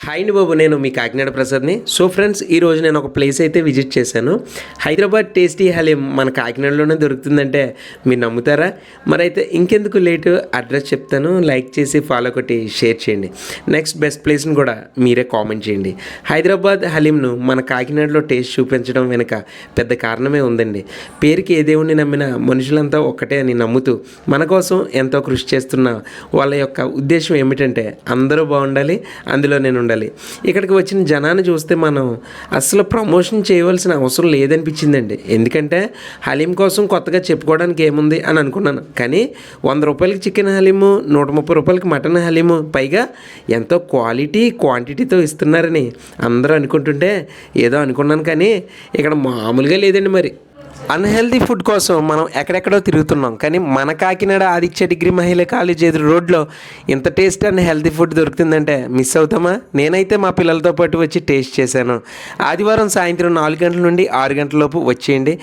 Hi అండి బాబు, నేను మీ Kakinada ప్రసాద్ని. So friends, ఈరోజు నేను ఒక ప్లేస్ అయితే విజిట్ చేశాను. హైదరాబాద్ టేస్టీ హలీం మన కాకినాడలోనే దొరుకుతుందంటే మీరు నమ్ముతారా? మరైతే ఇంకెందుకు లేటు, అడ్రస్ చెప్తాను. లైక్ చేసి ఫాలో కొట్టి షేర్ చేయండి. నెక్స్ట్ బెస్ట్ ప్లేస్ని కూడా మీరే కామెంట్ చేయండి. హైదరాబాద్ హలీంను మన కాకినాడలో టేస్ట్ చూపించడం వెనుక పెద్ద కారణమే ఉందండి. పేరుకి ఏ దేవుణ్ణి నమ్మినా మనుషులంతా ఒక్కటే అని నమ్ముతూ మన కోసం ఎంతో కృషి చేస్తున్న వాళ్ళ యొక్క ఉద్దేశం ఏమిటంటే అందరూ బాగుండాలి, అందులో నేను ఉండాలి. ఇక్కడికి వచ్చిన జనాన్ని చూస్తే మనం అసలు ప్రమోషన్ చేయవలసిన అవసరం లేదనిపించిందండి. ఎందుకంటే హలీం కోసం కొత్తగా చెప్పుకోవడానికి ఏముంది అని అనుకున్నాను. కానీ 100 రూపాయలకి చికెన్ హలీము, 130 రూపాయలకి మటన్ హలీము, పైగా ఎంతో క్వాంటిటీతో ఇస్తున్నారని అందరూ అనుకుంటుంటే ఏదో అనుకున్నాను. కానీ ఇక్కడ మామూలుగా లేదండి. మరి అన్హెల్దీ ఫుడ్ కోసం మనం ఎక్కడెక్కడో తిరుగుతున్నాం, కానీ మన కాకినాడ ఆదిత్య డిగ్రీ మహిళా కాలేజ్ ఎదురు రోడ్లో ఇంత టేస్ట్ అండ్ హెల్తీ ఫుడ్ దొరుకుతుందంటే మిస్ అవుతామా? నేనైతే మా పిల్లలతో పాటు వచ్చి టేస్ట్ చేశాను. ఆదివారం సాయంత్రం 4 గంటల నుండి 6 గంటల లోపు వచ్చేయండి.